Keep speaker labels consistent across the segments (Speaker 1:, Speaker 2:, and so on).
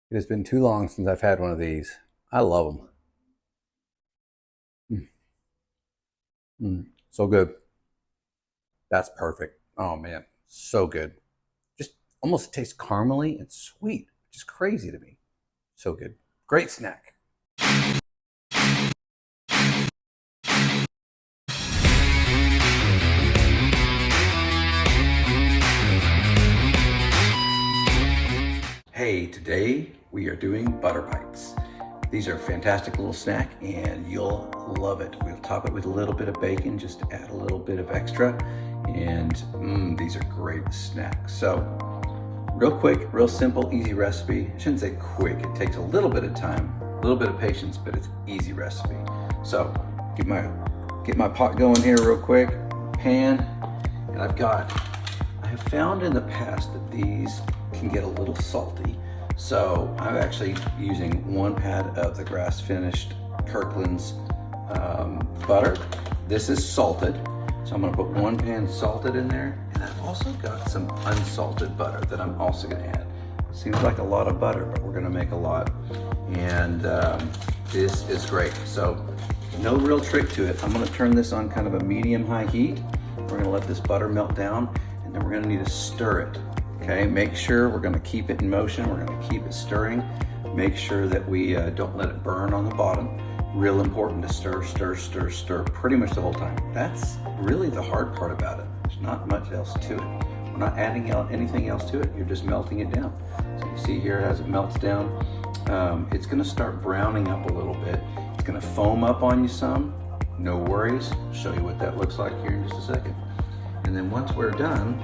Speaker 1: It has been too long since I've had one of these. I love them. Mm, so good. That's perfect. Oh man, so good. Just almost tastes caramely and sweet, which is crazy to me. So good. Great snack. Hey, today we are doing butter bites. These are a fantastic little snack and you'll love it. We'll top it with a little bit of bacon just to add a little bit of extra. And these are great snacks. So real quick, real simple, easy recipe. I shouldn't say quick, it takes a little bit of time, a little bit of patience, but it's easy recipe. So get my pot going here real quick, pan, and I have found in the past that these can get a little salty. So I'm actually using one pad of the grass finished Kirkland's butter. This is salted. So I'm gonna put one pan salted in there. And I've also got some unsalted butter that I'm also gonna add. Seems like a lot of butter, but we're gonna make a lot. And this is great. So no real trick to it. I'm gonna turn this on kind of a medium-high heat. We're gonna let this butter melt down and then we're gonna need to stir it. Okay, make sure we're gonna keep it in motion. We're gonna keep it stirring. Make sure that we don't let it burn on the bottom. Real important to stir, stir, stir, stir pretty much the whole time. That's really the hard part about it. There's not much else to it. We're not adding anything else to it. You're just melting it down. So you see here as it melts down, it's gonna start browning up a little bit. It's gonna foam up on you some. No worries. I'll show you what that looks like here in just a second. And then once we're done,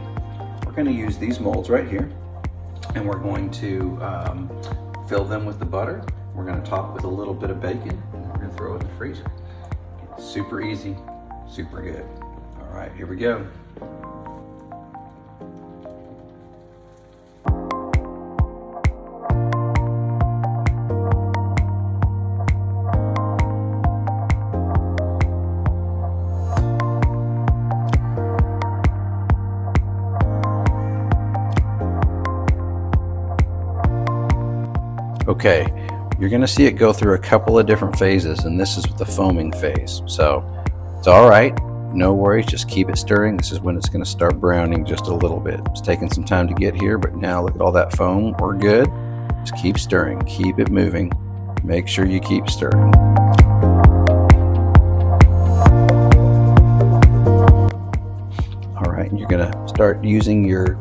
Speaker 1: we're going to use these molds right here and we're going to fill them with the butter. We're going to top with a little bit of bacon and we're going to throw it in the freezer. It's super easy, super good. All right, here we go. Okay, you're gonna see it go through a couple of different phases, and this is the foaming phase. So it's all right, no worries, just keep it stirring. This is when it's gonna start browning just a little bit. It's taking some time to get here, but now look at all that foam, we're good. Just keep stirring, keep it moving. Make sure you keep stirring. All right, and you're gonna start using your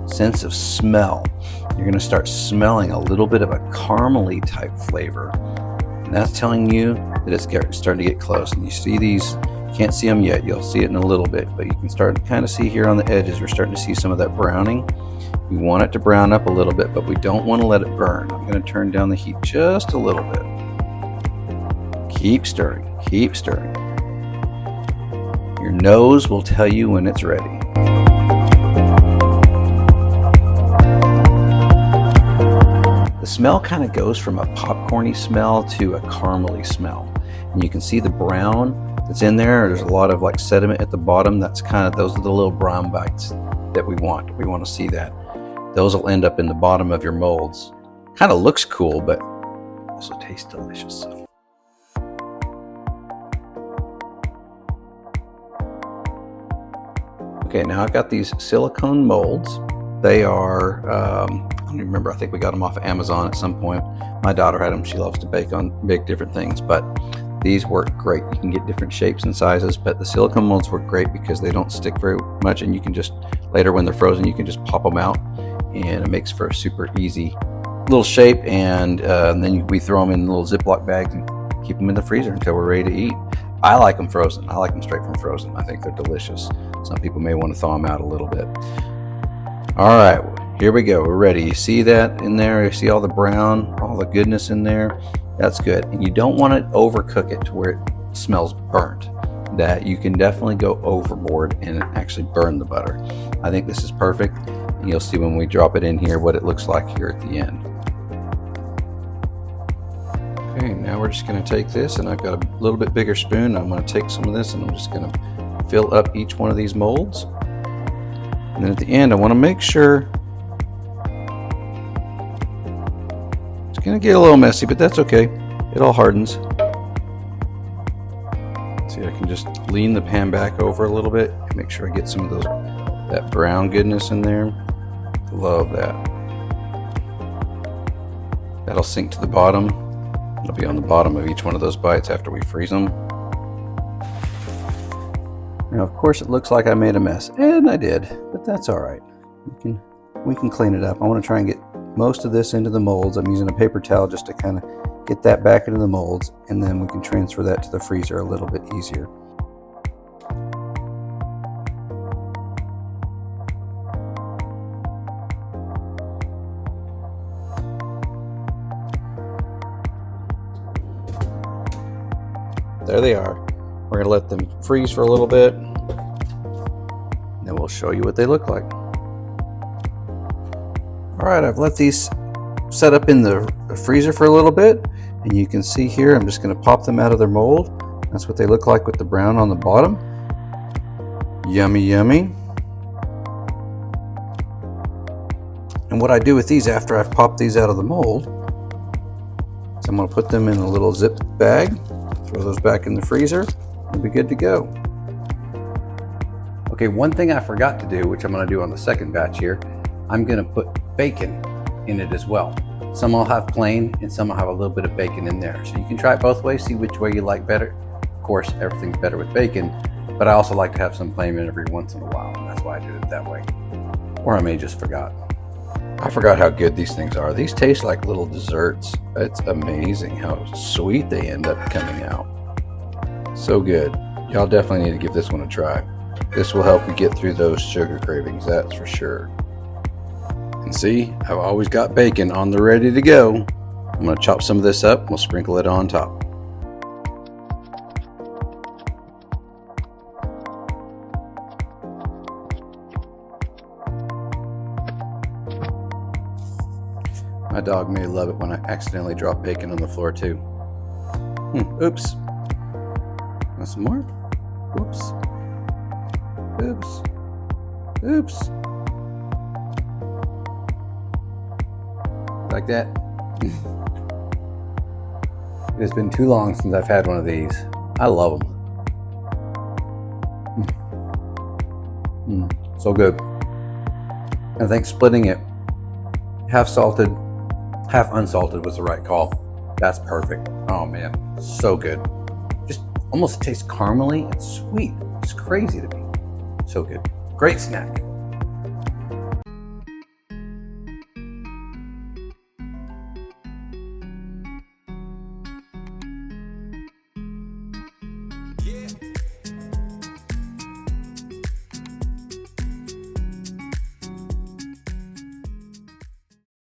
Speaker 1: sense of smell. You're going to start smelling a little bit of a caramely type flavor, and that's telling you that it's starting to get close. And you see these, you can't see them yet, you'll see it in a little bit, but you can start to kind of see here on the edges, we're starting to see some of that browning. We want it to brown up a little bit, but we don't want to let it burn. I'm going to turn down the heat just a little bit. Keep stirring, keep stirring. Your nose will tell you when it's ready. The smell kind of goes from a popcorny smell to a caramely smell. And you can see the brown that's in there. There's a lot of like sediment at the bottom. That's kind of, those are the little brown bites that we want. We want to see that. Those will end up in the bottom of your molds. Kind of looks cool, but also tastes delicious. Okay, now I've got these silicone molds. They are, I don't remember, I think we got them off of Amazon at some point. My daughter had them, she loves to bake different things, but these work great. You can get different shapes and sizes, but the silicone molds work great because they don't stick very much, and you can just, later when they're frozen, you can just pop them out, and it makes for a super easy little shape, and then we throw them in little Ziploc bags and keep them in the freezer until we're ready to eat. I like them frozen. I like them straight from frozen. I think they're delicious. Some people may want to thaw them out a little bit. All right, here we go. We're ready. You see that in there? You see all the brown, all the goodness in there? That's good. And you don't want to overcook it to where it smells burnt. That you can definitely go overboard and actually burn the butter. I think this is perfect. And you'll see when we drop it in here what it looks like here at the end. Okay, now we're just going to take this, and I've got a little bit bigger spoon. I'm going to take some of this and I'm just going to fill up each one of these molds. And then at the end, I want to make sure gonna get a little messy, but that's okay. It all hardens. See, I can just lean the pan back over a little bit and make sure I get some of that brown goodness in there. Love that. That'll sink to the bottom. It'll be on the bottom of each one of those bites after we freeze them. Now, of course, it looks like I made a mess, and I did, but that's all right. We can clean it up. I want to try and get most of this into the molds. I'm using a paper towel just to kind of get that back into the molds, and then we can transfer that to the freezer a little bit easier. There they are. We're going to let them freeze for a little bit, and then we'll show you what they look like. All right, I've let these set up in the freezer for a little bit, and you can see here I'm just going to pop them out of their mold. That's what they look like with the brown on the bottom. Yummy, yummy. And what I do with these after I've popped these out of the mold is I'm going to put them in a little zip bag, throw those back in the freezer, and be good to go. Okay, one thing I forgot to do, which I'm going to do on the second batch here, I'm going to put bacon in it as well. Some will have plain and some will have a little bit of bacon in there. So you can try it both ways, see which way you like better. Of course, everything's better with bacon, but I also like to have some plain in every once in a while, and that's why I did it that way. Or I may just forgot. I forgot how good these things are. These taste like little desserts. It's amazing how sweet they end up coming out. So good. Y'all definitely need to give this one a try. This will help you get through those sugar cravings, that's for sure. And see, I've always got bacon on the ready to go. I'm going to chop some of this up and we'll sprinkle it on top. My dog may love it when I accidentally drop bacon on the floor too. Oops. Want some more? Oops. Oops. Oops. Like that. It has been too long since I've had one of these. I love them. So good. I think splitting it half salted, half unsalted was the right call. That's perfect. Oh man, so good. Just almost tastes caramely and sweet. It's crazy to me. So good. Great snack.